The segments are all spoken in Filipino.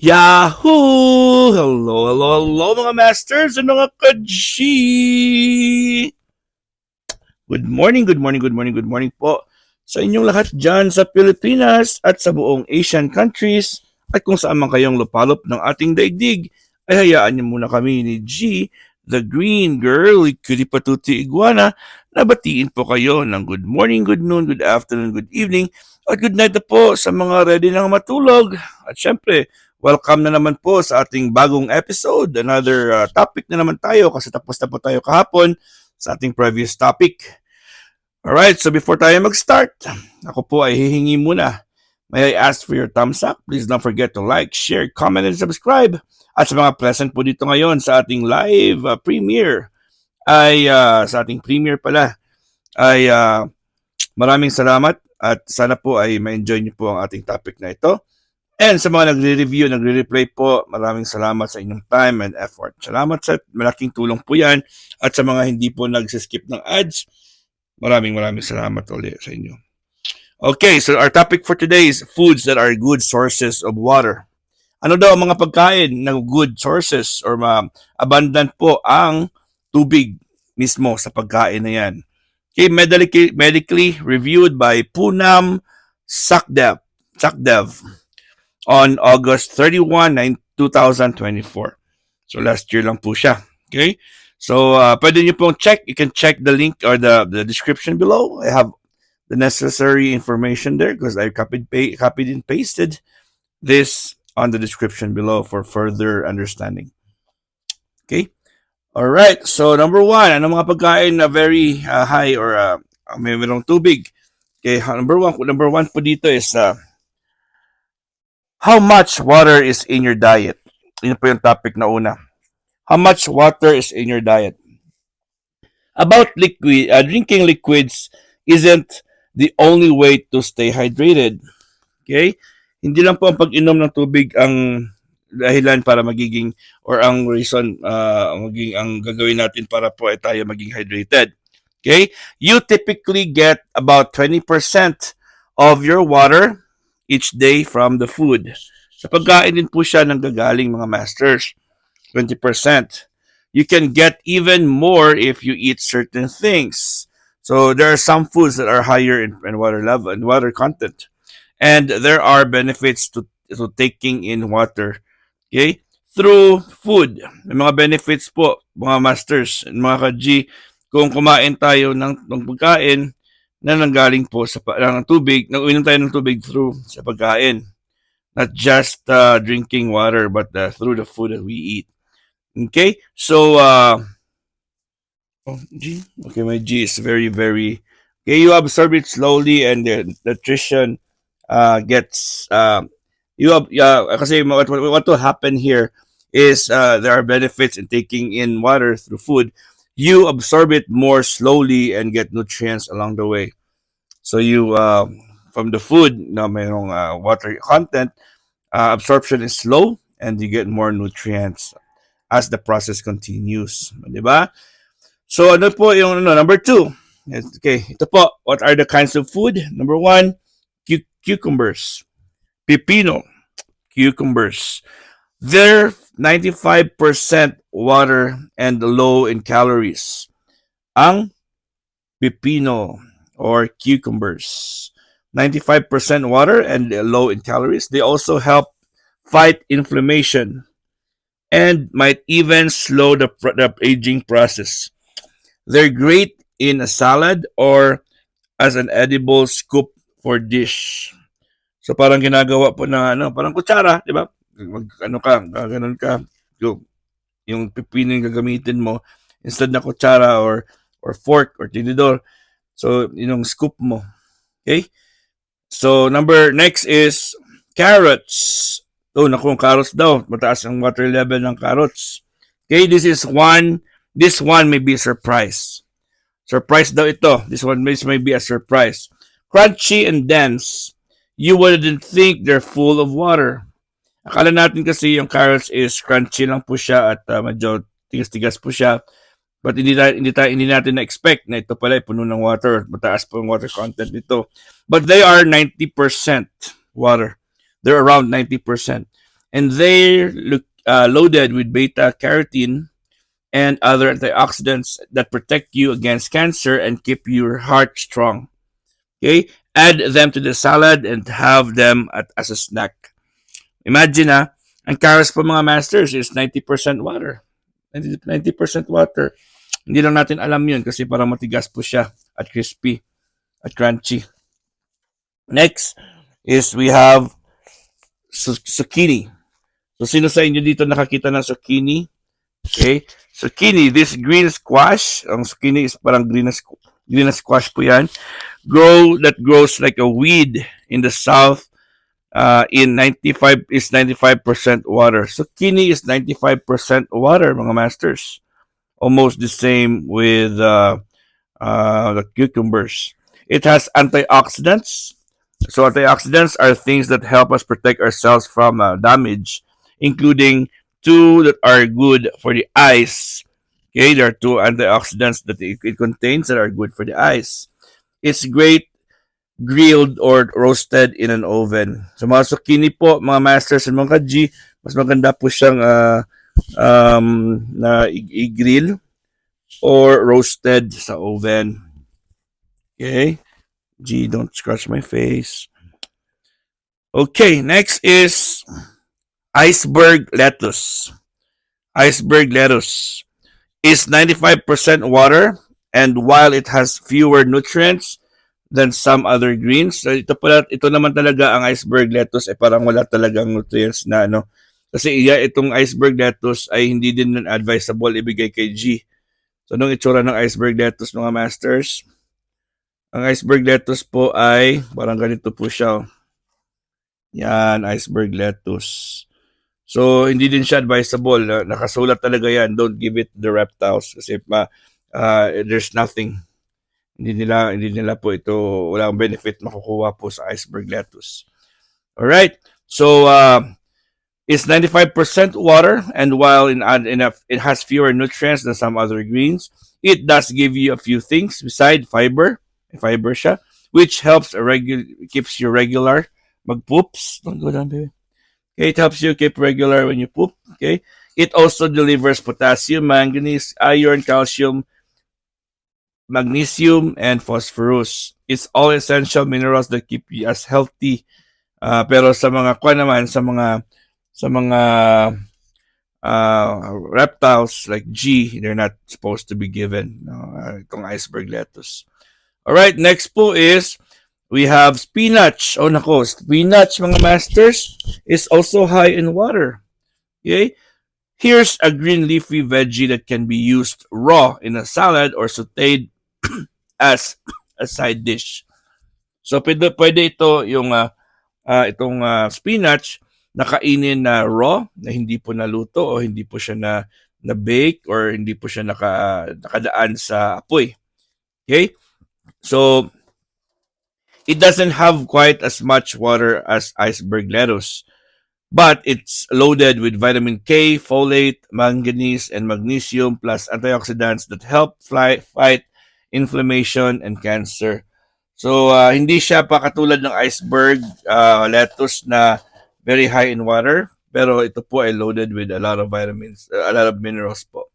Yahoo! Hello, hello, hello mga masters and mga ka-G! Good morning, good morning, good morning, good morning po sa inyong lahat dyan sa Pilipinas at sa buong Asian countries at kung saan man kayong lupalop ng ating daigdig ay hayaan niyo muna kami ni G, the green girl, cutie patuti iguana, na batiin po kayo ng good morning, good noon, good afternoon, good evening at good night na po sa mga ready nang matulog. At syempre, welcome na naman po sa ating bagong episode. Another topic na naman tayo kasi tapos na po tayo kahapon sa ating previous topic. Alright, so before tayo mag-start, ako po ay hihingi muna. May I ask for your thumbs up? Please don't forget to like, share, comment, and subscribe. At sa mga present po dito ngayon sa ating live premiere, ay sa ating premiere pala, ay maraming salamat at sana po ay ma-enjoy niyo po ang ating topic na ito. And sa mga nagre-review, nagre-replay po, maraming salamat sa inyong time and effort. Salamat sa malaking tulong po yan. At sa mga hindi po nag-skip ng ads, maraming salamat ulit sa inyo. Okay, so our topic for today is foods that are good sources of water. Ano daw ang mga pagkain na good sources or abundant po ang tubig mismo sa pagkain na yan? Okay, medically reviewed by Poonam Sakdev on August 31, 2024. So last year lang po siya. Okay? So pwede niyo pong check. You can check the link or the description below. I have the necessary information there because I copied and pasted this on the description below for further understanding. Okay? All right. So number one, ano mga pagkain na very high or may merong tubig? Okay, number one po dito is how much water is in your diet? Yun po yung topic na una. How much water is in your diet? About drinking liquids isn't the only way to stay hydrated. Okay? Hindi lang po ang pag-inom ng tubig ang dahilan para magiging or ang reason ang gagawin natin para po ay tayo maging hydrated. Okay? You typically get about 20% of your water each day from the food. Sa pagkain din po siya ng gagaling mga masters. 20%. You can get even more if you eat certain things. So there are some foods that are higher in water level and water content. And there are benefits to taking in water. Okay? Through food. May mga benefits po, mga masters and mga ka-G, kung kumain tayo ng pagkain na nanggaling po sa ng tubig, uminom tayo ng tubig through sa pagkain. Not just drinking water, but through the food that we eat. Okay? So, G? Okay, my G is very, very... Okay, you absorb it slowly and the nutrition gets... kasi what will happen here is there are benefits in taking in water through food. You absorb it more slowly and get nutrients along the way. So you, from the food na mayroong water content, absorption is slow and you get more nutrients as the process continues. Diba? So ano po yung number 2? Okay, ito po. What are the kinds of food? Number 1, cucumbers. Pepino. Cucumbers. They're 95% water and low in calories. Ang pepino or cucumbers. 95% water and low in calories. They also help fight inflammation and might even slow the aging process. They're great in a salad or as an edible scoop for dish. So parang ginagawa po na parang kutsara, di ba? Ganun ka. Yung pipino yung gagamitin mo instead na kutsara or fork or tinidor. So, yung scoop mo. Okay? So, next is carrots. Oh, naku, carrots daw. Mataas ang water level ng carrots. Okay, this one may be a surprise. Surprise daw ito. This may be a surprise. Crunchy and dense. You wouldn't think they're full of water. Akala natin kasi yung carrots is crunchy lang po siya at medyo tigas-tigas po siya. But hindi natin na-expect na ito pala ay puno ng water. Mataas po yung water content nito. But they are 90% water. They're around 90%. and they're loaded with beta carotene and other antioxidants that protect you against cancer and keep your heart strong. Okay, add them to the salad and have them as a snack. Imagine ang carrots po mga masters is 90% water. 90% water. Hindi lang natin alam yun kasi parang matigas po siya at crispy at crunchy. Next is we have zucchini. So sino sa inyo dito nakakita ng zucchini? Okay. Zucchini, this green squash, ang zucchini is parang green na squash po yan, that grows like a weed in the south in 95% water. Zucchini is 95% water, mga masters. Almost the same with the cucumbers. It has antioxidants. So antioxidants are things that help us protect ourselves from damage, including two that are good for the eyes. Okay, there are two antioxidants that it contains that are good for the eyes. It's great grilled or roasted in an oven. So mga zucchini po, mga masters and mga G, mas maganda po siyang na i-grill or roasted sa oven. Okay? G, don't scratch my face. Okay, next is iceberg lettuce. Iceberg lettuce is 95% water, and while it has fewer nutrients than some other greens, so ito naman talaga ang iceberg lettuce ay parang wala talagang nutrients na ano. Kasi itong iceberg lettuce ay hindi din advisable ibigay kay G. So anong itsura ng iceberg lettuce mga masters? Ang iceberg lettuce po ay parang ganito po siya. Yan, iceberg lettuce. So, hindi din siya advisable. Nakasulat talaga yan. Don't give it the reptiles kasi there's nothing. Hindi nila po ito, walang benefit makukuha po sa iceberg lettuce. Alright. So, it's 95% water, and while it has fewer nutrients than some other greens, it does give you a few things beside fiber siya, which keeps you regular. Mag-poops. Don't go down, baby. Okay, it helps you keep regular when you poop. Okay, it also delivers potassium, manganese, iron, calcium, magnesium, and phosphorus. It's all essential minerals that keep you as healthy. Pero sa mga reptiles like G, they're not supposed to be given itong iceberg lettuce. All right, next po is we have spinach. Oh nako, spinach mga masters is also high in water. Okay? Here's a green leafy veggie that can be used raw in a salad or sauteed as a side dish. So pwede ito yung itong spinach na kainin na raw, na hindi po naluto o hindi po siya na bake or hindi po siya nakadaan sa apoy. Okay? So it doesn't have quite as much water as iceberg lettuce, but it's loaded with vitamin K, folate, manganese, and magnesium, plus antioxidants that help fight inflammation and cancer. So, hindi siya pa katulad ng iceberg lettuce na very high in water, pero ito po ay loaded with a lot of vitamins, a lot of minerals po.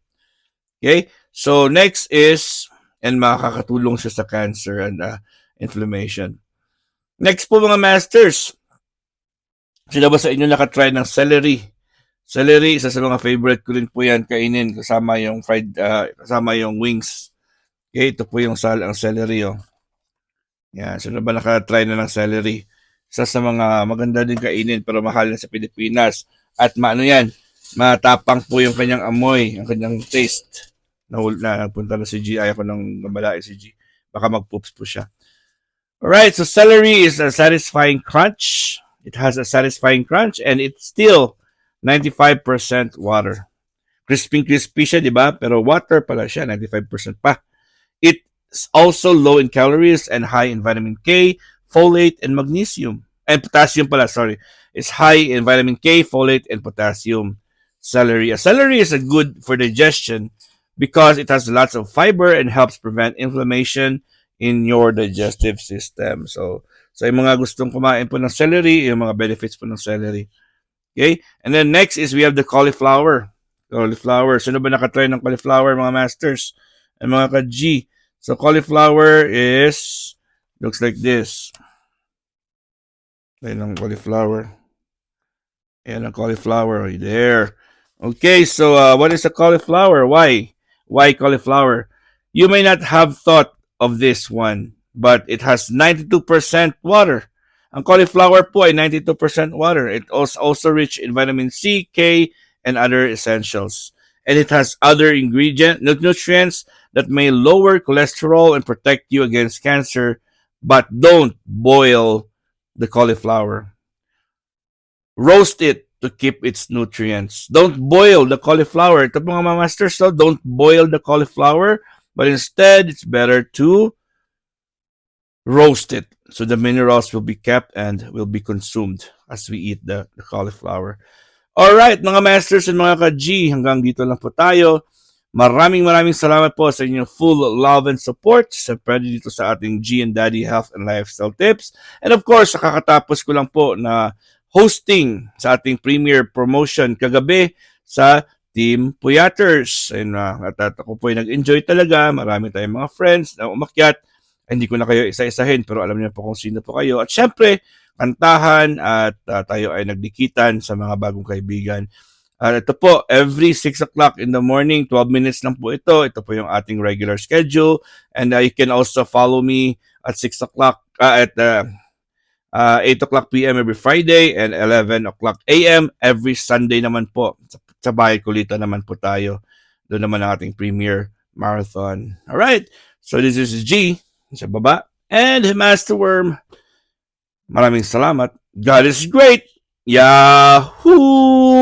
Okay? So, next is, and makakatulong siya sa cancer and inflammation. Next po mga masters, sino ba sa inyo nakatry ng celery? Celery, isa sa mga favorite ko rin po yan kainin kasama yung kasama yung wings. Okay, ito po yung ang celery. Oh. Yan, sino ba nakatry na ng celery? Isa sa mga maganda din kainin pero mahal na sa Pilipinas. At yan, matapang po yung kanyang amoy, ang kanyang taste. Nagpunta na si G, ayaw ko nang gabalain si G. Baka mag-poops po siya. Alright, so celery is a satisfying crunch. It has a satisfying crunch and it's still 95% water. Crispy siya, di ba? Pero water pala siya, 95% pa. It's also low in calories and high in vitamin K, folate, and magnesium. And potassium pala, sorry. It's high in vitamin K, folate, and potassium. Celery. Celery is a good for digestion because it has lots of fiber and helps prevent inflammation in your digestive system. So yung mga gustong kumain po ng celery, yung mga benefits po ng celery. Okay? And then next is we have the cauliflower. Cauliflower. Sino ba nakatry ng cauliflower, mga masters? And mga ka-G. So cauliflower is looks like this. Ayan ang cauliflower. Ayan ang cauliflower. Right there. Okay, so what is a cauliflower? Why? Why cauliflower? You may not have thought of this one, but it has 92% water. Ang cauliflower po ay 92% water. It is also rich in vitamin C, K, and other essentials. And it has other nutrients that may lower cholesterol and protect you against cancer, but don't boil the cauliflower. Roast it to keep its nutrients. Don't boil the cauliflower. Ito mga masters, so don't boil the cauliflower, but instead, it's better to roast it so the minerals will be kept and will be consumed as we eat the cauliflower. Alright, mga masters and mga ka-G, hanggang dito lang po tayo. Maraming salamat po sa inyong full love and support sa pwede dito sa ating G and Daddy Health and Lifestyle Tips. And of course, kakatapos ko lang po na hosting sa ating premiere promotion kagabi sa Team Puyaters. And at ako po ay nag-enjoy talaga. Marami tayong mga friends na umakyat. Hindi ko na kayo isa-isahin pero alam niyo po kung sino po kayo. At syempre, kantahan at tayo ay nagdikitan sa mga bagong kaibigan. Ito po, every 6 o'clock in the morning, 12 minutes lang po ito. Ito po yung ating regular schedule. And you can also follow me at 6 o'clock, at 8 o'clock p.m. every Friday and 11 o'clock a.m. every Sunday naman po. Sa Bahay Kulita naman po tayo. Doon naman ang ating premiere marathon. Alright, so this is G sa baba and Master Worm. Maraming salamat. God is great. Yahoo!